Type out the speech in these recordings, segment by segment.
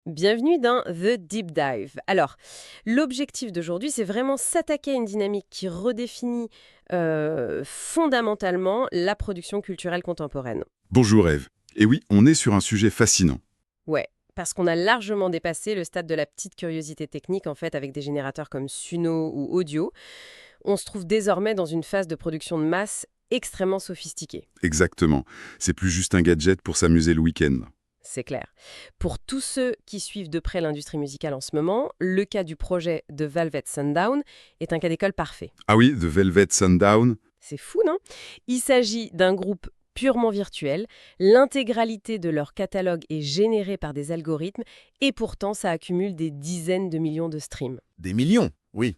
Bienvenue dans The Deep Dive. Alors, l'objectif d'aujourd'hui, c'est vraiment s'attaquer à une dynamique qui redéfinit fondamentalement la production culturelle contemporaine. Bonjour Eve. Et oui, on est sur un sujet fascinant. Ouais, parce qu'on a largement dépassé le stade de la petite curiosité technique, en fait, avec des générateurs comme Suno ou Audio. On se trouve désormais dans une phase de production de masse extrêmement sophistiquée. Exactement. C'est plus juste un gadget pour s'amuser le week-end. C'est clair. Pour tous ceux qui suivent de près l'industrie musicale en ce moment, le cas du projet de Velvet Sundown est un cas d'école parfait. Ah oui, The Velvet Sundown. C'est fou, non? Il s'agit d'un groupe purement virtuel, l'intégralité de leur catalogue est générée par des algorithmes et pourtant ça accumule des dizaines de millions de streams. Des millions, oui.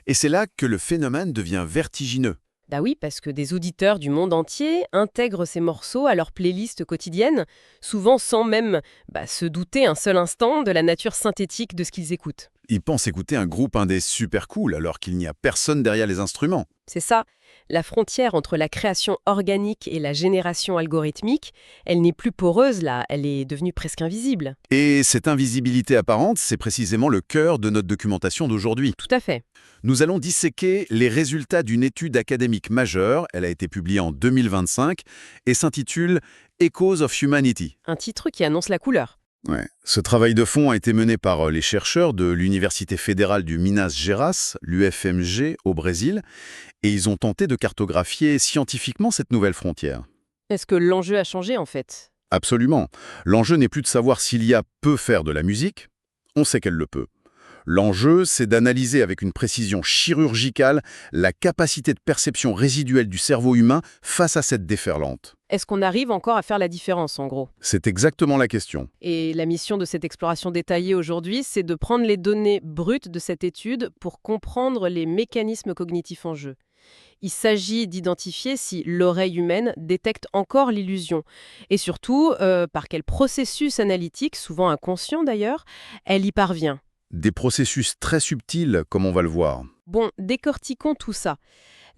Et c'est là que le phénomène devient vertigineux. Bah oui, parce que des auditeurs du monde entier intègrent ces morceaux à leur playlist quotidienne, souvent sans même se douter un seul instant de la nature synthétique de ce qu'ils écoutent. Ils pensent écouter un groupe indé super cool alors qu'il n'y a personne derrière les instruments. C'est ça, la frontière entre la création organique et la génération algorithmique, elle n'est plus poreuse là, elle est devenue presque invisible. Et cette invisibilité apparente, c'est précisément le cœur de notre documentation d'aujourd'hui. Tout à fait. Nous allons disséquer les résultats d'une étude académique majeure, elle a été publiée en 2025, et s'intitule Echoes of Humanity. Un titre qui annonce la couleur. Ouais. Ce travail de fond a été mené par les chercheurs de l'Université fédérale du Minas Gerais, l'UFMG, au Brésil, et ils ont tenté de cartographier scientifiquement cette nouvelle frontière. Est-ce que l'enjeu a changé en fait? Absolument. L'enjeu n'est plus de savoir s'il y a peut faire de la musique, on sait qu'elle le peut. L'enjeu, c'est d'analyser avec une précision chirurgicale la capacité de perception résiduelle du cerveau humain face à cette déferlante. Est-ce qu'on arrive encore à faire la différence en gros? C'est exactement la question. Et la mission de cette exploration détaillée aujourd'hui, c'est de prendre les données brutes de cette étude pour comprendre les mécanismes cognitifs en jeu. Il s'agit d'identifier si l'oreille humaine détecte encore l'illusion et surtout par quel processus analytique, souvent inconscient d'ailleurs, elle y parvient. Des processus très subtils, comme on va le voir. Bon, décortiquons tout ça.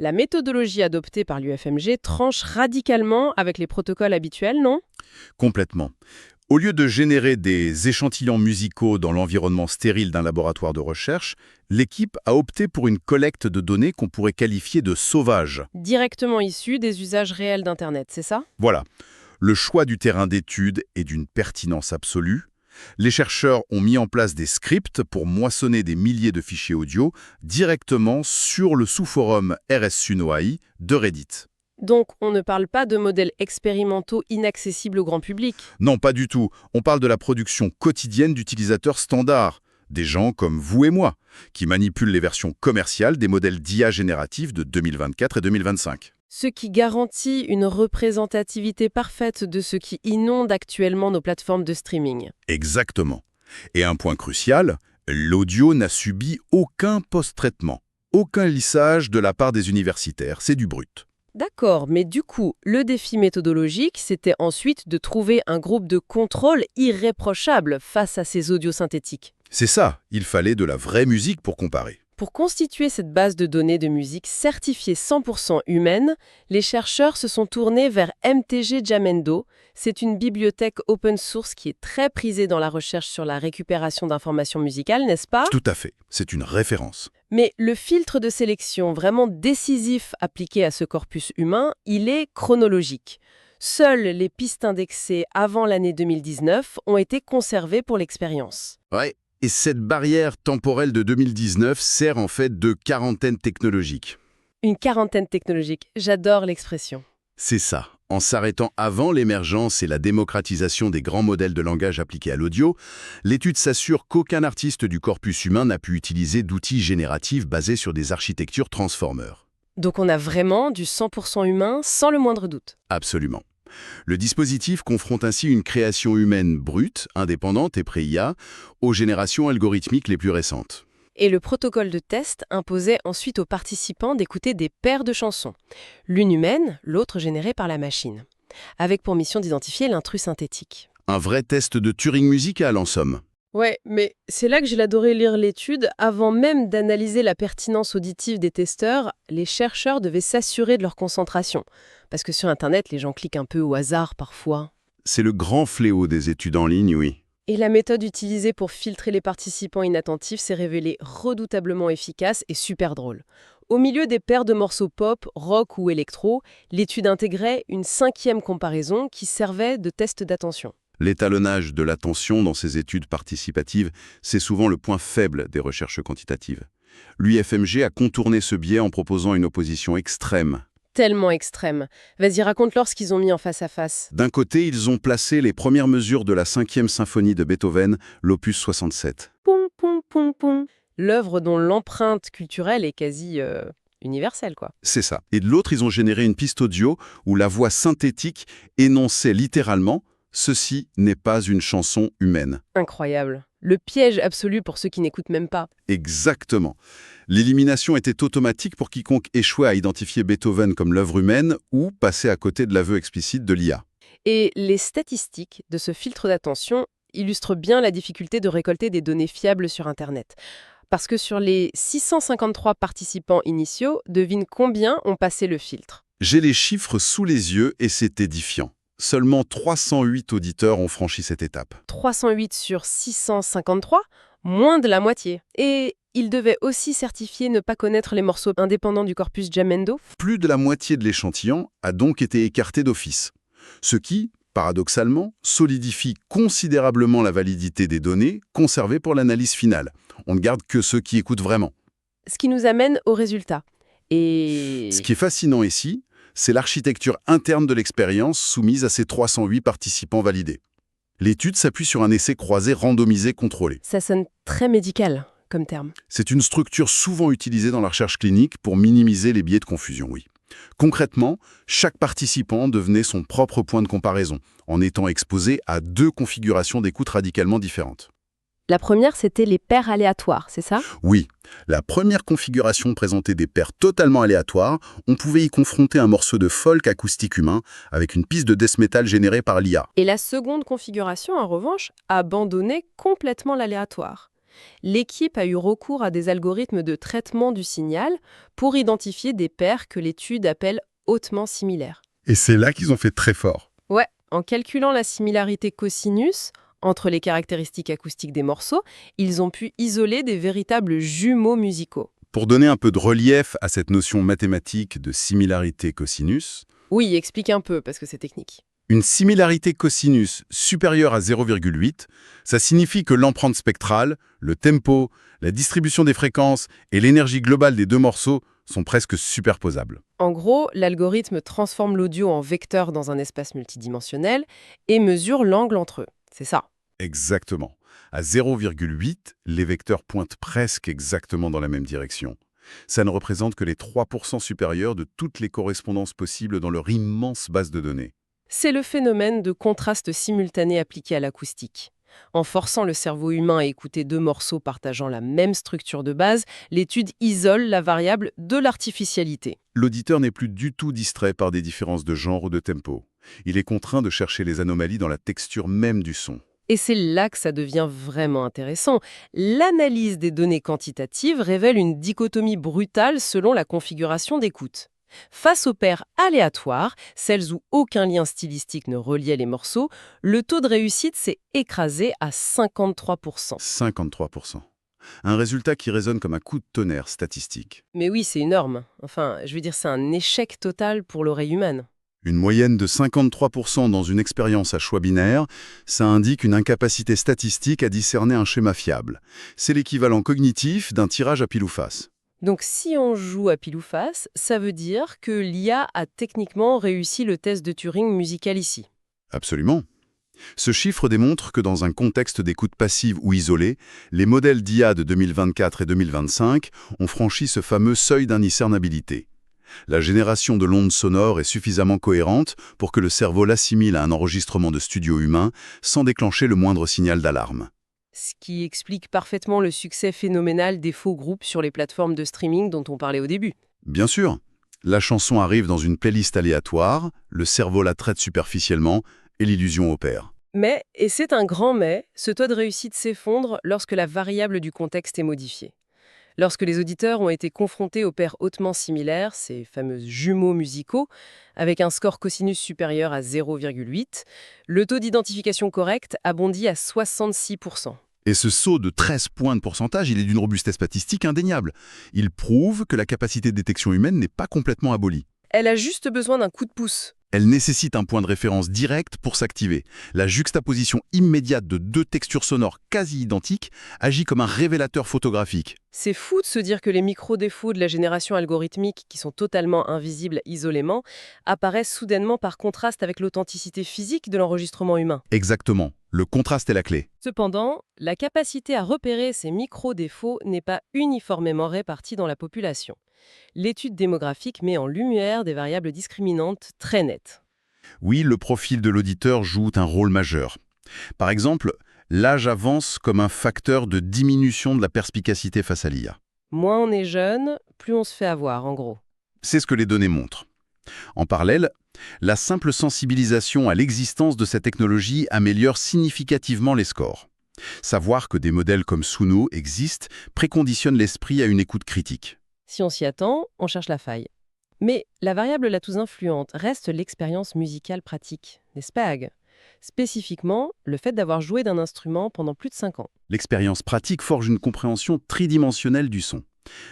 La méthodologie adoptée par l'UFMG tranche radicalement avec les protocoles habituels, non? Complètement. Au lieu de générer des échantillons musicaux dans l'environnement stérile d'un laboratoire de recherche, l'équipe a opté pour une collecte de données qu'on pourrait qualifier de sauvage. Directement issus des usages réels d'Internet, c'est ça? Voilà. Le choix du terrain d'étude est d'une pertinence absolue. Les chercheurs ont mis en place des scripts pour moissonner des milliers de fichiers audio directement sur le sous-forum RSSunoAI de Reddit. Donc, on ne parle pas de modèles expérimentaux inaccessibles au grand public. Non, pas du tout. On parle de la production quotidienne d'utilisateurs standards. Des gens comme vous et moi, qui manipulent les versions commerciales des modèles d'IA génératifs de 2024 et 2025. Ce qui garantit une représentativité parfaite de ce qui inonde actuellement nos plateformes de streaming. Exactement. Et un point crucial, l'audio n'a subi aucun post-traitement, aucun lissage de la part des universitaires, c'est du brut. D'accord, mais du coup, le défi méthodologique, c'était ensuite de trouver un groupe de contrôle irréprochable face à ces audios synthétiques. C'est ça, il fallait de la vraie musique pour comparer. Pour constituer cette base de données de musique certifiée 100% humaine, les chercheurs se sont tournés vers MTG Jamendo. C'est une bibliothèque open source qui est très prisée dans la recherche sur la récupération d'informations musicales, n'est-ce pas? Tout à fait, c'est une référence. Mais le filtre de sélection vraiment décisif appliqué à ce corpus humain, il est chronologique. Seules les pistes indexées avant l'année 2019 ont été conservées pour l'expérience. Ouais. Et cette barrière temporelle de 2019 sert en fait de quarantaine technologique. Une quarantaine technologique, j'adore l'expression. C'est ça. En s'arrêtant avant l'émergence et la démocratisation des grands modèles de langage appliqués à l'audio, l'étude s'assure qu'aucun artiste du corpus humain n'a pu utiliser d'outils génératifs basés sur des architectures transformers. Donc on a vraiment du 100% humain sans le moindre doute. Absolument. Le dispositif confronte ainsi une création humaine brute, indépendante et pré-IA aux générations algorithmiques les plus récentes. Et le protocole de test imposait ensuite aux participants d'écouter des paires de chansons, l'une humaine, l'autre générée par la machine, avec pour mission d'identifier l'intrus synthétique. Un vrai test de Turing musical en somme. Ouais, mais c'est là que j'ai adoré lire l'étude. Avant même d'analyser la pertinence auditive des testeurs, les chercheurs devaient s'assurer de leur concentration. Parce que sur Internet, les gens cliquent un peu au hasard parfois. C'est le grand fléau des études en ligne, oui. Et la méthode utilisée pour filtrer les participants inattentifs s'est révélée redoutablement efficace et super drôle. Au milieu des paires de morceaux pop, rock ou électro, l'étude intégrait une 5e comparaison qui servait de test d'attention. L'étalonnage de l'attention dans ces études participatives, c'est souvent le point faible des recherches quantitatives. L'UFMG a contourné ce biais en proposant une opposition extrême. Tellement extrême. Vas-y, raconte-leur ce qu'ils ont mis en face à face. D'un côté, ils ont placé les premières mesures de la 5e symphonie de Beethoven, l'opus 67. Poum, poum, poum, poum. L'œuvre dont l'empreinte culturelle est quasi universelle, quoi. C'est ça. Et de l'autre, ils ont généré une piste audio où la voix synthétique énonçait littéralement « Ceci n'est pas une chanson humaine ». Incroyable. Le piège absolu pour ceux qui n'écoutent même pas. Exactement. L'élimination était automatique pour quiconque échouait à identifier Beethoven comme l'œuvre humaine ou passait à côté de l'aveu explicite de l'IA. Et les statistiques de ce filtre d'attention illustrent bien la difficulté de récolter des données fiables sur Internet. Parce que sur les 653 participants initiaux, devine combien ont passé le filtre. J'ai les chiffres sous les yeux et c'est édifiant. Seulement 308 auditeurs ont franchi cette étape. 308 sur 653, moins de la moitié. Et ils devaient aussi certifier ne pas connaître les morceaux indépendants du corpus Jamendo. Plus de la moitié de l'échantillon a donc été écarté d'office. Ce qui, paradoxalement, solidifie considérablement la validité des données conservées pour l'analyse finale. On ne garde que ceux qui écoutent vraiment. Ce qui nous amène au résultat. Et Ce qui est fascinant ici, c'est l'architecture interne de l'expérience soumise à ces 308 participants validés. L'étude s'appuie sur un essai croisé randomisé contrôlé. ça sonne très médical comme terme. C'est une structure souvent utilisée dans la recherche clinique pour minimiser les biais de confusion, oui. Concrètement, chaque participant devenait son propre point de comparaison, en étant exposé à 2 configurations d'écoute radicalement différentes. La première, c'était les paires aléatoires, c'est ça? Oui, la première configuration présentait des paires totalement aléatoires. On pouvait y confronter un morceau de folk acoustique humain avec une piste de death metal générée par l'IA. Et la seconde configuration, en revanche, abandonnait complètement l'aléatoire. L'équipe a eu recours à des algorithmes de traitement du signal pour identifier des paires que l'étude appelle hautement similaires. Et c'est là qu'ils ont fait très fort. Ouais, en calculant la similarité cosinus entre les caractéristiques acoustiques des morceaux, ils ont pu isoler des véritables jumeaux musicaux. Pour donner un peu de relief à cette notion mathématique de similarité cosinus, Oui, explique un peu, parce que c'est technique. une similarité cosinus supérieure à 0,8, ça signifie que l'empreinte spectrale, le tempo, la distribution des fréquences et l'énergie globale des 2 morceaux sont presque superposables. En gros, l'algorithme transforme l'audio en vecteur dans un espace multidimensionnel et mesure l'angle entre eux. C'est ça. Exactement. À 0,8, les vecteurs pointent presque exactement dans la même direction. Ça ne représente que les 3% supérieurs de toutes les correspondances possibles dans leur immense base de données. C'est le phénomène de contraste simultané appliqué à l'acoustique. En forçant le cerveau humain à écouter 2 morceaux partageant la même structure de base, l'étude isole la variable de l'artificialité. L'auditeur n'est plus du tout distrait par des différences de genre ou de tempo. Il est contraint de chercher les anomalies dans la texture même du son. Et c'est là que ça devient vraiment intéressant. L'analyse des données quantitatives révèle une dichotomie brutale selon la configuration d'écoute. Face aux paires aléatoires, celles où aucun lien stylistique ne reliait les morceaux, le taux de réussite s'est écrasé à 53%. 53%. Un résultat qui résonne comme un coup de tonnerre statistique. Mais oui, c'est énorme. Enfin, je veux dire, c'est un échec total pour l'oreille humaine. Une moyenne de 53% dans une expérience à choix binaire, ça indique une incapacité statistique à discerner un schéma fiable. C'est l'équivalent cognitif d'un tirage à pile ou face. Donc si on joue à pile ou face, ça veut dire que l'IA a techniquement réussi le test de Turing musical ici. Absolument. Ce chiffre démontre que dans un contexte d'écoute passive ou isolée, les modèles d'IA de 2024 et 2025 ont franchi ce fameux seuil d'indiscernabilité. La génération de l'onde sonore est suffisamment cohérente pour que le cerveau l'assimile à un enregistrement de studio humain sans déclencher le moindre signal d'alarme. Ce qui explique parfaitement le succès phénoménal des faux groupes sur les plateformes de streaming dont on parlait au début. Bien sûr, la chanson arrive dans une playlist aléatoire, le cerveau la traite superficiellement et l'illusion opère. Mais, et c'est un grand mais, ce taux de réussite s'effondre lorsque la variable du contexte est modifiée. Lorsque les auditeurs ont été confrontés aux paires hautement similaires, ces fameux jumeaux musicaux, avec un score cosinus supérieur à 0,8, le taux d'identification correct a bondi à 66%. Et ce saut de 13 points de pourcentage, il est d'une robustesse statistique indéniable. Il prouve que la capacité de détection humaine n'est pas complètement abolie. Elle a juste besoin d'un coup de pouce. Elle nécessite un point de référence direct pour s'activer. La juxtaposition immédiate de deux textures sonores quasi identiques agit comme un révélateur photographique. C'est fou de se dire que les micro-défauts de la génération algorithmique, qui sont totalement invisibles isolément, apparaissent soudainement par contraste avec l'authenticité physique de l'enregistrement humain. Exactement. Le contraste est la clé. Cependant, la capacité à repérer ces micro-défauts n'est pas uniformément répartie dans la population. L'étude démographique met en lumière des variables discriminantes très nettes. Oui, le profil de l'auditeur joue un rôle majeur. Par exemple, l'âge avance comme un facteur de diminution de la perspicacité face à l'IA. Moins on est jeune, plus on se fait avoir, en gros. C'est ce que les données montrent. En parallèle, la simple sensibilisation à l'existence de cette technologie améliore significativement les scores. Savoir que des modèles comme Suno existent préconditionne l'esprit à une écoute critique. Si on s'y attend, on cherche la faille. Mais la variable la plus influente reste l'expérience musicale pratique, n'est-ce pas, Ag? Spécifiquement, le fait d'avoir joué d'un instrument pendant plus de 5 ans. L'expérience pratique forge une compréhension tridimensionnelle du son.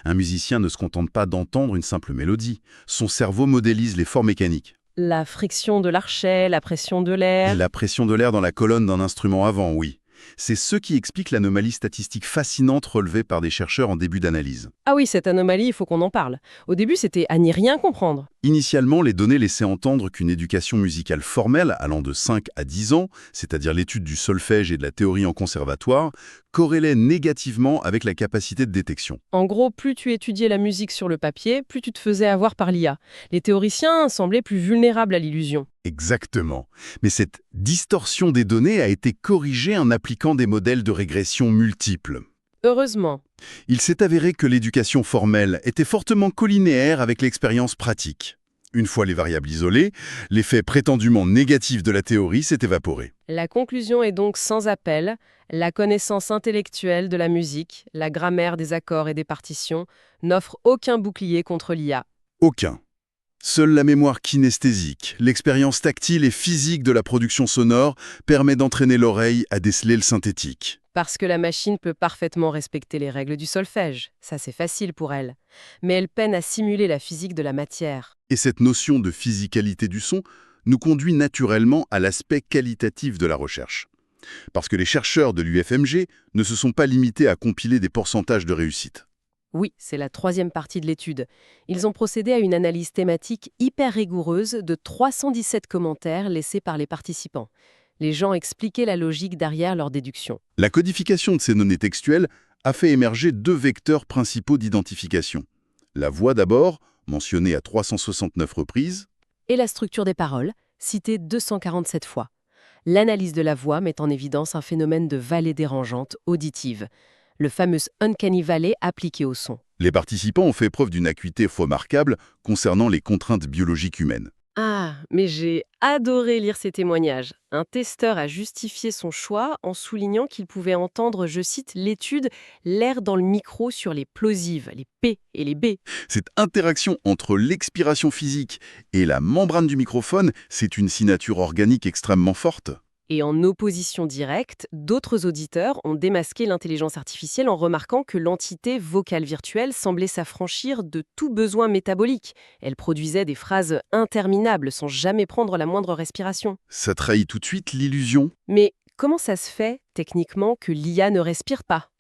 Un musicien ne se contente pas d'entendre une simple mélodie. Son cerveau modélise les formes mécaniques. La friction de l'archet, la pression de l'air. Et la pression de l'air dans la colonne d'un instrument avant, oui. C'est ce qui explique l'anomalie statistique fascinante relevée par des chercheurs en début d'analyse. Ah oui, cette anomalie, il faut qu'on en parle. Au début, c'était à n'y rien comprendre. Initialement, les données laissaient entendre qu'une éducation musicale formelle allant de 5 à 10 ans, c'est-à-dire l'étude du solfège et de la théorie en conservatoire, corrélait négativement avec la capacité de détection. En gros, plus tu étudiais la musique sur le papier, plus tu te faisais avoir par l'IA. Les théoriciens semblaient plus vulnérables à l'illusion. Exactement. Mais cette distorsion des données a été corrigée en appliquant des modèles de régression multiples. Heureusement. Il s'est avéré que l'éducation formelle était fortement collinéaire avec l'expérience pratique. Une fois les variables isolées, l'effet prétendument négatif de la théorie s'est évaporé. La conclusion est donc sans appel. La connaissance intellectuelle de la musique, la grammaire des accords et des partitions, n'offre aucun bouclier contre l'IA. Aucun. Seule la mémoire kinesthésique, l'expérience tactile et physique de la production sonore permet d'entraîner l'oreille à déceler le synthétique. Parce que la machine peut parfaitement respecter les règles du solfège. Ça, c'est facile pour elle. Mais elle peine à simuler la physique de la matière. Et cette notion de physicalité du son nous conduit naturellement à l'aspect qualitatif de la recherche. Parce que les chercheurs de l'UFMG ne se sont pas limités à compiler des pourcentages de réussite. Oui, c'est la troisième partie de l'étude. Ils ont procédé à une analyse thématique hyper rigoureuse de 317 commentaires laissés par les participants. Les gens expliquaient la logique derrière leur déduction. La codification de ces données textuelles a fait émerger deux vecteurs principaux d'identification. La voix d'abord, mentionnée à 369 reprises, Et la structure des paroles, citée 247 fois. L'analyse de la voix met en évidence un phénomène de vallée dérangeante auditive, le fameux Uncanny Valley appliqué au son. les participants ont fait preuve d'une acuité remarquable concernant les contraintes biologiques humaines. Ah, mais j'ai adoré lire ces témoignages. Un testeur a justifié son choix en soulignant qu'il pouvait entendre, je cite, l'étude « l'air dans le micro sur les plosives, les P et les B ». Cette interaction entre l'expiration physique et la membrane du microphone, c'est une signature organique extrêmement forte. Et en opposition directe, d'autres auditeurs ont démasqué l'intelligence artificielle en remarquant que l'entité vocale virtuelle semblait s'affranchir de tout besoin métabolique. Elle produisait des phrases interminables sans jamais prendre la moindre respiration. Ça trahit tout de suite l'illusion. Mais comment ça se fait, techniquement, que l'IA ne respire pas ?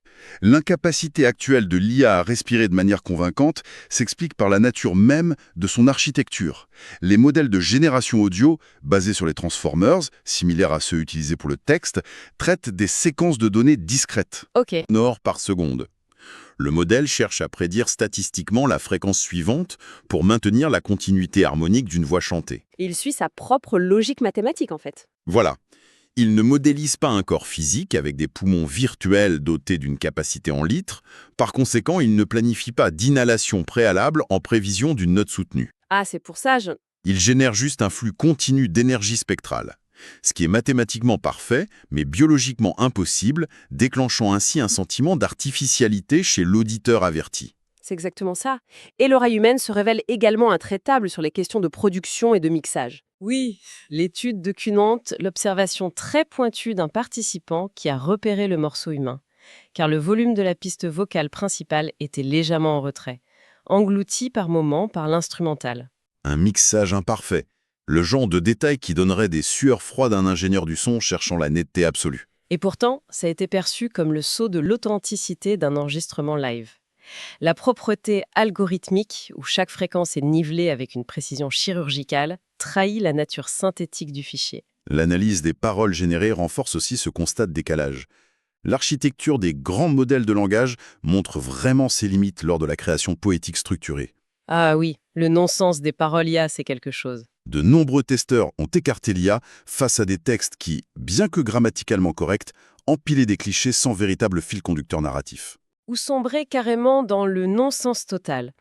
L'incapacité actuelle de l'IA à respirer de manière convaincante s'explique par la nature même de son architecture. Les modèles de génération audio, basés sur les transformers, similaires à ceux utilisés pour le texte, traitent des séquences de données discrètes, Ok. sonores par seconde. Le modèle cherche à prédire statistiquement la fréquence suivante pour maintenir la continuité harmonique d'une voix chantée. Il suit sa propre logique mathématique, en fait. Voilà. Il ne modélise pas un corps physique avec des poumons virtuels dotés d'une capacité en litres. Par conséquent, il ne planifie pas d'inhalation préalable en prévision d'une note soutenue. Ah, c'est pour ça, Il génère juste un flux continu d'énergie spectrale. Ce qui est mathématiquement parfait, mais biologiquement impossible, déclenchant ainsi un sentiment d'artificialité chez l'auditeur averti. C'est exactement ça. Et l'oreille humaine se révèle également intraitable sur les questions de production et de mixage. Oui, l'étude documente l'observation très pointue d'un participant qui a repéré le morceau humain, car le volume de la piste vocale principale était légèrement en retrait, englouti par moments par l'instrumental. Un mixage imparfait, le genre de détail qui donnerait des sueurs froides à un ingénieur du son cherchant la netteté absolue. Et pourtant, ça a été perçu comme le sceau de l'authenticité d'un enregistrement live. La propreté algorithmique, où chaque fréquence est nivelée avec une précision chirurgicale, trahit la nature synthétique du fichier. L'analyse des paroles générées renforce aussi ce constat de décalage. L'architecture des grands modèles de langage montre vraiment ses limites lors de la création poétique structurée. Ah oui, le non-sens des paroles IA, c'est quelque chose. De nombreux testeurs ont écarté l'IA face à des textes qui, bien que grammaticalement corrects, empilaient des clichés sans véritable fil conducteur narratif. Ou sombrer carrément dans le non-sens total.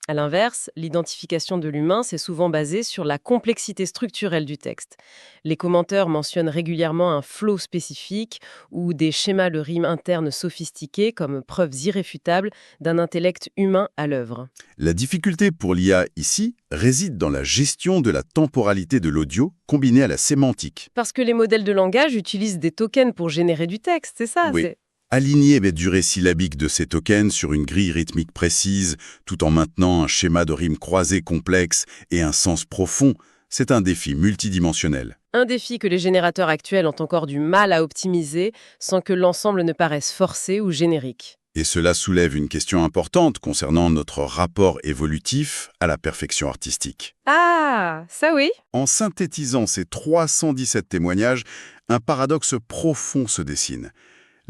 À l'inverse, l'identification de l'humain s'est souvent basée sur la complexité structurelle du texte. Les commentaires mentionnent régulièrement un flow spécifique ou des schémas de rimes internes sophistiqués comme preuves irréfutables d'un intellect humain à l'œuvre. La difficulté pour l'IA ici réside dans la gestion de la temporalité de l'audio combinée à la sémantique. Parce que les modèles de langage utilisent des tokens pour générer du texte, c'est ça? Oui. Aligner les durées syllabiques de ces tokens sur une grille rythmique précise, tout en maintenant un schéma de rimes croisées complexe et un sens profond, c'est un défi multidimensionnel. Un défi que les générateurs actuels ont encore du mal à optimiser sans que l'ensemble ne paraisse forcé ou générique. Et cela soulève une question importante concernant notre rapport évolutif à la perfection artistique. Ah, ça oui. En synthétisant ces 317 témoignages, un paradoxe profond se dessine.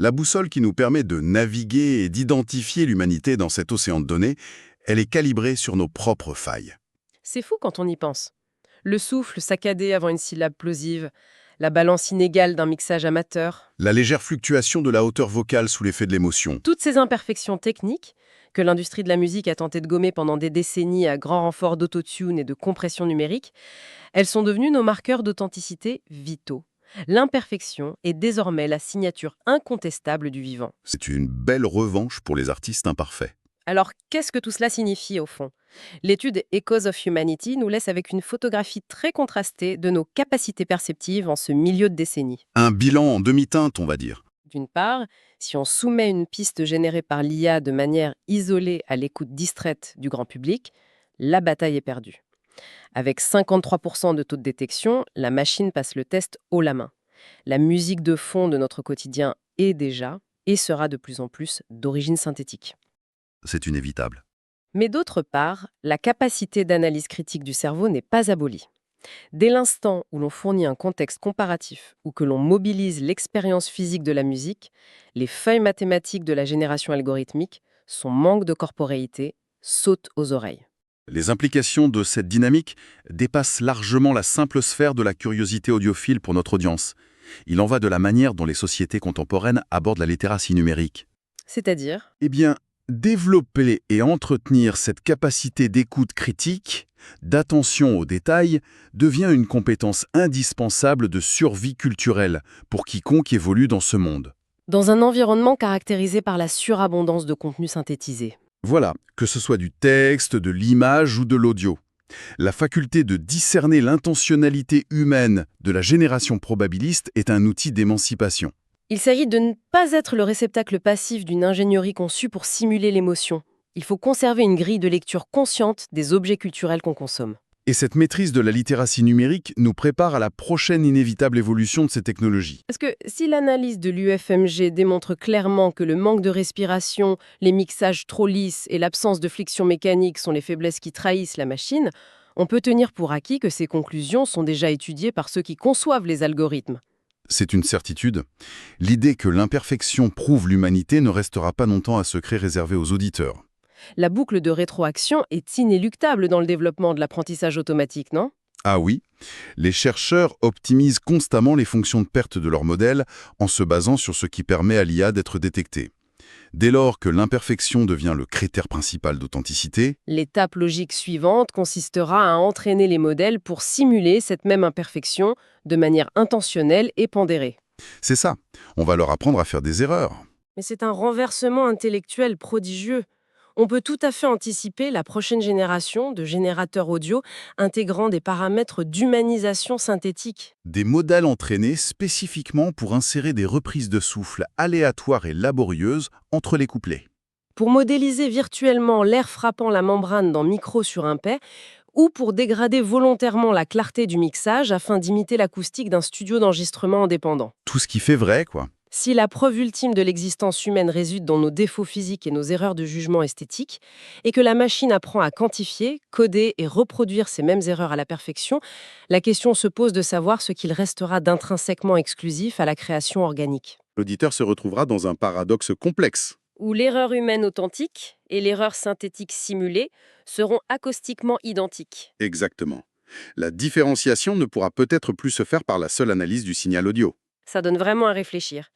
La boussole qui nous permet de naviguer et d'identifier l'humanité dans cet océan de données, elle est calibrée sur nos propres failles. C'est fou quand on y pense. Le souffle saccadé avant une syllabe plosive, la balance inégale d'un mixage amateur. La légère fluctuation de la hauteur vocale sous l'effet de l'émotion. Toutes ces imperfections techniques, que l'industrie de la musique a tenté de gommer pendant des décennies à grand renfort d'autotune et de compression numérique, elles sont devenues nos marqueurs d'authenticité vitaux. L'imperfection est désormais la signature incontestable du vivant. C'est une belle revanche pour les artistes imparfaits. Alors, qu'est-ce que tout cela signifie au fond? L'étude Echoes of Humanity nous laisse avec une photographie très contrastée de nos capacités perceptives en ce milieu de décennie. Un bilan en demi-teinte, on va dire. D'une part, si on soumet une piste générée par l'IA de manière isolée à l'écoute distraite du grand public, la bataille est perdue. Avec 53% de taux de détection, la machine passe le test haut la main. La musique de fond de notre quotidien est déjà et sera de plus en plus d'origine synthétique. C'est inévitable. Mais d'autre part, la capacité d'analyse critique du cerveau n'est pas abolie. Dès l'instant où l'on fournit un contexte comparatif ou que l'on mobilise l'expérience physique de la musique, les feuilles mathématiques de la génération algorithmique, son manque de corporéité, sautent aux oreilles. Les implications de cette dynamique dépassent largement la simple sphère de la curiosité audiophile pour notre audience. Il en va de la manière dont les sociétés contemporaines abordent la littératie numérique. C'est-à-dire? Eh bien, développer et entretenir cette capacité d'écoute critique, d'attention aux détails, devient une compétence indispensable de survie culturelle pour quiconque évolue dans ce monde. Dans un environnement caractérisé par la surabondance de contenus synthétisés. Voilà, que ce soit du texte, de l'image ou de l'audio. La faculté de discerner l'intentionnalité humaine de la génération probabiliste est un outil d'émancipation. Il s'agit de ne pas être le réceptacle passif d'une ingénierie conçue pour simuler l'émotion. Il faut conserver une grille de lecture consciente des objets culturels qu'on consomme. Et cette maîtrise de la littératie numérique nous prépare à la prochaine inévitable évolution de ces technologies. Parce que si l'analyse de l'UFMG démontre clairement que le manque de respiration, les mixages trop lisses et l'absence de flexion mécanique sont les faiblesses qui trahissent la machine, on peut tenir pour acquis que ces conclusions sont déjà étudiées par ceux qui conçoivent les algorithmes. C'est une certitude. L'idée que l'imperfection prouve l'humanité ne restera pas longtemps un secret réservé aux auditeurs. La boucle de rétroaction est inéluctable dans le développement de l'apprentissage automatique, non? Ah oui, les chercheurs optimisent constamment les fonctions de perte de leur modèle en se basant sur ce qui permet à l'IA d'être détectée. Dès lors que l'imperfection devient le critère principal d'authenticité, L'étape logique suivante consistera à entraîner les modèles pour simuler cette même imperfection de manière intentionnelle et pondérée. c'est ça. On va leur apprendre à faire des erreurs. Mais c'est un renversement intellectuel prodigieux. On peut tout à fait anticiper la prochaine génération de générateurs audio intégrant des paramètres d'humanisation synthétique. Des modèles entraînés spécifiquement pour insérer des reprises de souffle aléatoires et laborieuses entre les couplets. Pour modéliser virtuellement l'air frappant la membrane d'un micro sur un PET, ou pour dégrader volontairement la clarté du mixage afin d'imiter l'acoustique d'un studio d'enregistrement indépendant. Tout ce qui fait vrai, quoi. Si la preuve ultime de l'existence humaine réside dans nos défauts physiques et nos erreurs de jugement esthétique, et que la machine apprend à quantifier, coder et reproduire ces mêmes erreurs à la perfection, la question se pose de savoir ce qu'il restera d'intrinsèquement exclusif à la création organique. L'auditeur se retrouvera dans un paradoxe complexe. Où l'erreur humaine authentique et l'erreur synthétique simulée seront acoustiquement identiques. Exactement. La différenciation ne pourra peut-être plus se faire par la seule analyse du signal audio. Ça donne vraiment à réfléchir.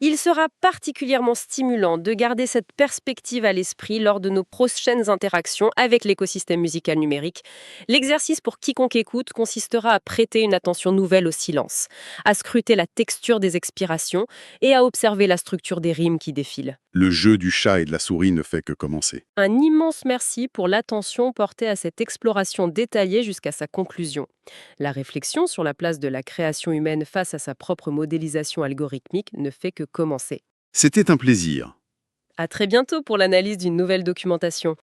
Il sera particulièrement stimulant de garder cette perspective à l'esprit lors de nos prochaines interactions avec l'écosystème musical numérique. L'exercice pour quiconque écoute consistera à prêter une attention nouvelle au silence, à scruter la texture des expirations et à observer la structure des rimes qui défilent. Le jeu du chat et de la souris ne fait que commencer. Un immense merci pour l'attention portée à cette exploration détaillée jusqu'à sa conclusion. La réflexion sur la place de la création humaine face à sa propre modélisation algorithmique ne fait que commencer. C'était un plaisir. À très bientôt pour l'analyse d'une nouvelle documentation.